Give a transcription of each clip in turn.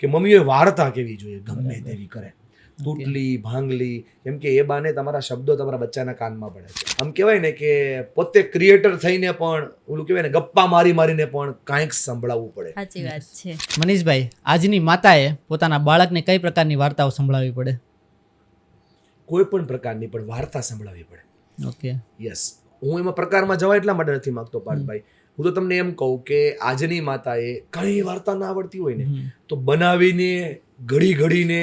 કે મમ્મીએ વાર્તા કેવી જોઈએ ગમે તેવી કરે, તૂટલી ભાંગલી, કેમ કે એ બાને તમારા શબ્દો તમારા બચ્ચાના કાનમાં પડે છે. આમ કહેવાય ને કે પોતે ક્રિએટર થઈને પણ ઓલું કહેવાય ને ગપ્પા મારી મારીને પણ કાંઈક સંભળાવવું પડે. સાચી વાત છે. મનીષભાઈ, આજની માતાએ પોતાના બાળકને કઈ પ્રકારની વાર્તાઓ સંભળાવવી પડે? કોઈ પણ પ્રકારની પણ વાર્તા સંભળાવવી પડે. ઓકે, યસ, હું એમાં પ્રકારમાં જવા એટલા માટે નથી માંગતો પાર્થભાઈ. હું તો તમને એમ કહું કે આજની માતાએ કઈ વાર્તા ના આવડતી હોય ને તો બનાવીને ઘડી ઘડીને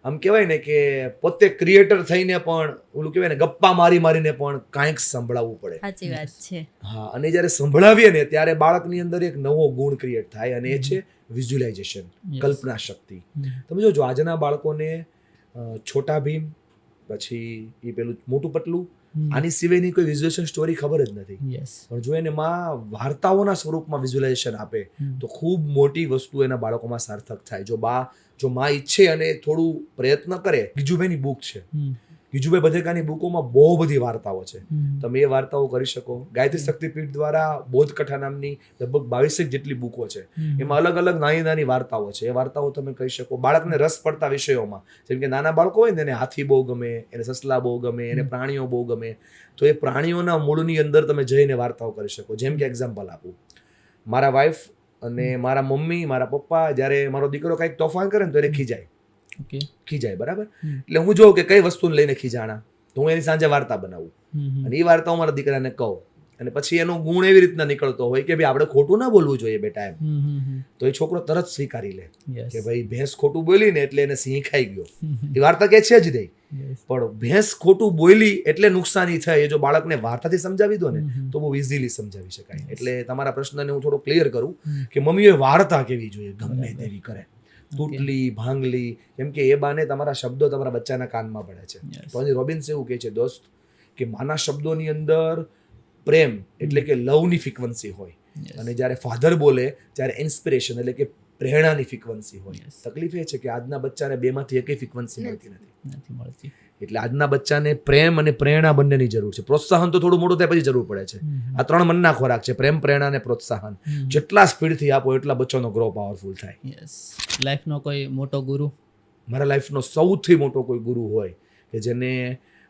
આમ કહેવાય ને કે પોતે ક્રિએટર થઈને પણ ઓલું કહેવાય ને ગપ્પા મારી મારીને પણ કાંઈક સંભળાવવું પડે. સાચી વાત છે. હા, અને જ્યારે સંભળાવીએ ને ત્યારે બાળકની અંદર એક નવો ગુણ ક્રિએટ થાય અને એ છે વિઝ્યુલાઇઝેશન, કલ્પના શક્તિ. તમે જોજો આજના બાળકોને છોટા ભીમ, પછી એ પેલું મોટું પતલું, આની સિવાયની કોઈ વિઝ્યુઅલાઇઝેશન સ્ટોરી ખબર જ નથી. પણ જો એને માં વાર્તાઓના સ્વરૂપમાં વિઝ્યુઅલાઇઝેશન આપે તો ખૂબ મોટી વસ્તુ એના બાળકોમાં સાર્થક થાય. જો માં ઈચ્છે અને થોડું પ્રયત્ન કરે. ગીજુભાઈની બુક છે, ગીજુભાઈ બધેકાની બુકોમાં બહુ બધી વાર્તાઓ છે. તમે એ વાર્તાઓ કરી શકો. ગાયત્રી શક્તિપીઠ દ્વારા બોધકથા નામની લગભગ 22 જેટલી બુકો છે, એમાં અલગ અલગ નાની નાની વાર્તાઓ છે. એ વાર્તાઓ તમે કહી શકો બાળકને રસ પડતા વિષયોમાં. જેમ કે નાના બાળકો હોય ને એને હાથી બહુ ગમે, એને સસલા બહુ ગમે, એને પ્રાણીઓ બહુ ગમે, તો એ પ્રાણીઓના મૂળની અંદર તમે જઈને વાર્તાઓ કરી શકો. જેમ કે એક્ઝામ્પલ આપું, મારા વાઈફ અને મારા મમ્મી, મારા પપ્પા જ્યારે મારો દીકરો કંઈક તોફાન કરે ને તો એને ખીજાય, બરાબર? એટલે હું જોઉં કે કઈ વસ્તુને લઈને ખીજાણા, તો હું એની સાંજે વાર્તા બનાવું અને એ વાર્તા હું મારા દીકરાને કહું. અને પછી એનો ગુણ એવી રીતના નીકળતો હોય કે ભાઈ આપણે ખોટું ના બોલવું જોઈએ બેટા એમ. તો એ છોકરો તરત સ્વીકારી લે કે ભાઈ ભેંસ ખોટું બોલી ને એટલે એને સિંહ ખાઈ ગયો. એ વાર્તા કે છે જ નહીં, પણ ભેંસ ખોટું બોલી એટલે નુકસાની થાય. એ જો બાળકને વાર્તાથી સમજાવી દો ને તો બહુ ઇઝીલી સમજાવી શકાય. એટલે તમારા પ્રશ્નને હું થોડો ક્લિયર કરું કે મમ્મીએ વાર્તા કેવી જોઈએ ગમે તેવી કરે, તૂટલી ભાંગલી, કેમ કે એ બાને તમારા શબ્દો તમારા બચ્ચાના કાનમાં પડે છે. ટોની રોબિન્સ એવું કહે છે દોસ્ત કે માના શબ્દોની અંદર પ્રેમ એટલે કે લવની ફ્રીક્વન્સી હોય અને જ્યારે ફાધર બોલે ત્યારે ઇન્સ્પિરેશન એટલે કે પ્રેરણાની ફ્રીક્વન્સી હોય. તકલીફ એ છે કે આજના બચ્ચાને બેમાંથી એકેય ફ્રીક્વન્સી મળતી. એટલે આજના બચ્ચાને પ્રેમ અને પ્રેરણા બંનેની જરૂર છે. પ્રોત્સાહન તો થોડું મોટું થાય પછી જરૂર પડે છે. આ 3 મનના ખોરાક છે, પ્રેમ, પ્રેરણા અને પ્રોત્સાહન. જેટલા સ્પીડથી આપો એટલા બચ્ચાનો ગ્રો પાવરફુલ થાય. લાઈફનો કોઈ મોટો ગુરુ? મારા લાઈફનો સૌથી મોટો કોઈ ગુરુ હોય કે જેને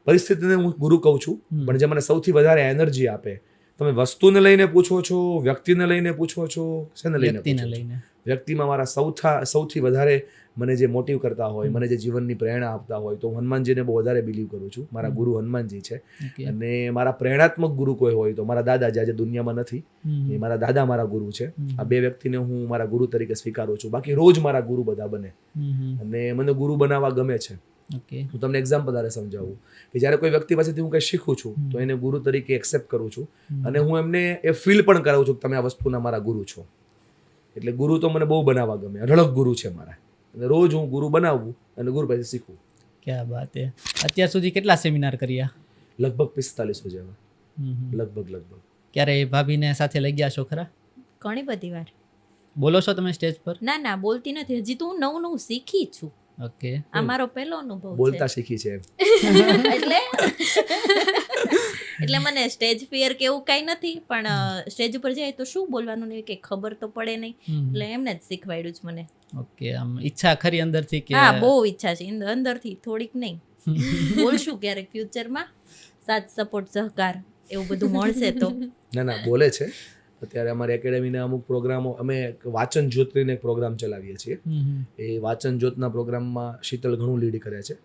પરિસ્થિતિને હું ગુરુ કહું છું, પણ જે મને સૌથી વધારે એનર્જી આપે. તમે વસ્તુને લઈને પૂછો છો, વ્યક્તિને લઈને પૂછો છો, શેને લઈને પૂછો છો? વ્યક્તિમાં મારા સૌથી વધારે મને જે મોટિવ કરતા હોય, મને જે જીવનની પ્રેરણા આપતા હોય, તો હું હનુમાનજીને બહુ વધારે બિલીવ કરું છું. મારા ગુરુ હનુમાનજી છે. અને મારા પ્રેરણાત્મક ગુરુ કોઈ હોય તો મારા દાદા, જે આજે દુનિયામાં નથી, એ મારા દાદા મારા ગુરુ છે. આ 2 વ્યક્તિને હું મારા ગુરુ તરીકે સ્વીકારું છું. બાકી રોજ મારા ગુરુ બધા બને અને મને ગુરુ બનાવવા ગમે છે. હું તમને એક્ઝામ્પલ દ્વારા સમજાવું કે જ્યારે કોઈ વ્યક્તિ પાસેથી હું કંઈ શીખું છું તો એને ગુરુ તરીકે એક્સેપ્ટ કરું છું અને હું એમને એ ફીલ પણ કરાવું છું કે તમે આ વસ્તુના મારા ગુરુ છો. એટલે ગુરુ તો મને બહુ બનાવવા ગમે. અઢળક ગુરુ છે મારા અને રોજ હું ગુરુ બનાવવું અને ગુરુ પાસે શીખવું. ક્યાં વાત છે. અત્યાર સુધી કેટલા સેમિનાર કર્યા? લગભગ 45 જેવા. લગભગ. ક્યારે ભાભીને સાથે લઈ ગયા છો ખરા? ઘણી બધી વાર. બોલો છો તમે સ્ટેજ પર? ના, બોલતી નથી. હજી તો હું નવું શીખી છું. ઓકે, આ મારો પહેલો અનુભવ છે. બોલતા શીખી છે એટલે મને સ્ટેજ ફિયર કે એવું કાંઈ નથી, પણ સ્ટેજ ઉપર જાય તો શું બોલવાનું ને કે ખબર તો પડે નહીં, એટલે એમને જ શીખવાડ્યું છે મને. ઓકે, આમ ઈચ્છા ખરી અંદરથી કે? હા, બહુ ઈચ્છા છે અંદરથી, થોડીક નહીં. બોલશું ક્યારેક ફ્યુચરમાં, સાથ સપોર્ટ સહકાર એવું બધું મળશે તો. ના, બોલે છે. અત્યારે અમારી એકેડેમીના અમુક પ્રોગ્રામો, અમે વાચન જ્યોત કરીને એક પ્રોગ્રામ ચલાવીએ છીએ. એ વાચન જ્યોતના પ્રોગ્રામમાં શીતલ ઘણું લીડ કરે છે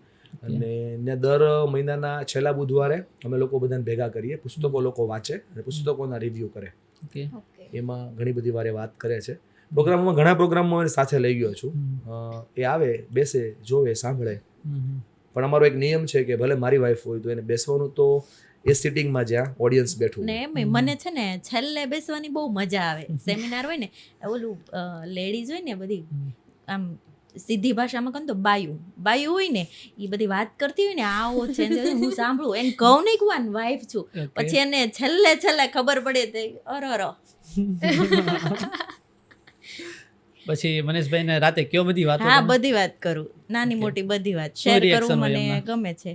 અને દર મહિનાના છેલ્લા બુધવારે અમે લોકો બધાને ભેગા કરીએ, પુસ્તકો લોકો વાંચે અને પુસ્તકોના રિવ્યૂ કરે. એમાં ઘણી બધી વાર વાત કરે છે. પ્રોગ્રામમાં ઘણા પ્રોગ્રામમાં અમે સાથે લઈ ગયો છું. એ આવે, બેસે, જોવે, સાંભળે. પણ અમારો એક નિયમ છે કે ભલે મારી વાઈફ હોય તો એને બેસવાનું તો એ સિટિંગમાં જ્યાં ઓડિયન્સ બેઠું ને મને છે ને છેલ્લે બેસવાની બહુ મજા આવે. સેમિનાર હોય ને, ઓલું લેડીઝ હોય ને બધી આમ સીધી ભાષામાં કહું તો બાયું હોય ને, એ બધી વાત કરતી હોય ને, આવો છે હું સાંભળું, એને કહું નહીં કે હું વાઈફ છું, પછી એને છેલ્લે ખબર પડે તે અરર. પછી મનીષભાઈને રાતે કયો બધી વાત? હા, બધી વાત કરું, નાની મોટી બધી વાત શેર કરવું મને ગમે છે.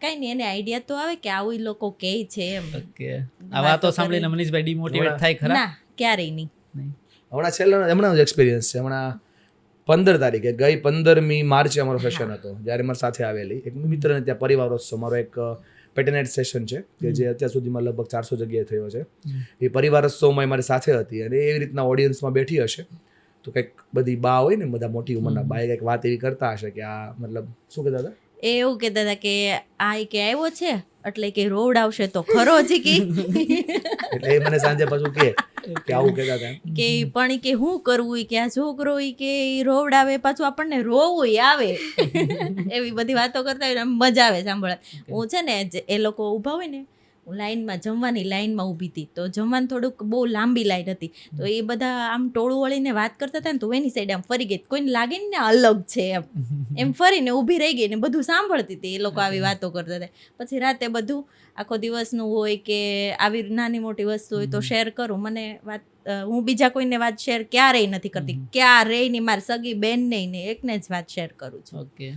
કઈ નહીં, એને આઈડિયા તો આવે કે આવું લોકો કહે છે એમ. ઓકે, આ વાતો સાંભળીને મનીષભાઈ ડિમોટિવેટ થાય ખરા? ના, ક્યારેય નહીં. હમણાં એક્સપિરિયન્સ છે. હમણાં 15 તારીખે ગઈ 15મી માર્ચે અમારો સેશન હતો જ્યારે મારી સાથે આવેલી એક મિત્રને ત્યાં પરિવારોત્સવ મારો એક પેટરનેટ સેશન છે કે જે અત્યાર સુધીમાં લગભગ 400 જગ્યાએ થયો છે એ પરિવારોત્સવમાં મારી સાથે હતી અને એવી રીતના ઓડિયન્સમાં બેઠી હશે તો કંઈક બધી બા હોય ને બધા મોટી ઉંમરના બા કંઈક વાત એવી કરતા હશે કે આ મતલબ શું કહેતા હતા એ એવું કહેતા હતા કે આ કે આવ્યો છે એટલે કે રોવડાવશે તો ખરો જ કે એટલે એ મને સાંજે પાછું કે આવું કહેતા હતા કે પણ કે શું કરવું ઈ કે આ છોકરો ઈ કે ઈ રોવડાવે પાછું આપણને રોવું આવે એવી બધી વાતો કરતા હોય ને આમ મજા આવે સાંભળવા હું છે ને એ લોકો ઊભા હોય ને હું લાઈનમાં જમવાની લાઈનમાં ઊભી હતી તો જમવાનું થોડુંક બહુ લાંબી લાઈન હતી તો એ બધા આમ ટોળું વળીને વાત કરતા હતા ને તો એની સાઈડ આમ ફરી ગઈ કોઈને લાગે ને અલગ છે એમ ફરીને ઊભી રહી ગઈ ને બધું સાંભળતી હતી એ લોકો આવી વાતો કરતા હતા પછી રાતે બધું આખો દિવસનું હોય કે આવી નાની મોટી વસ્તુ હોય તો શેર કરું મને વાત હું બીજા કોઈને વાત શેર ક્યારેય નથી કરતી ક્યારેય નહીં મારી સગી બેન નહીં ને એકને જ વાત શેર કરું છું ઓકે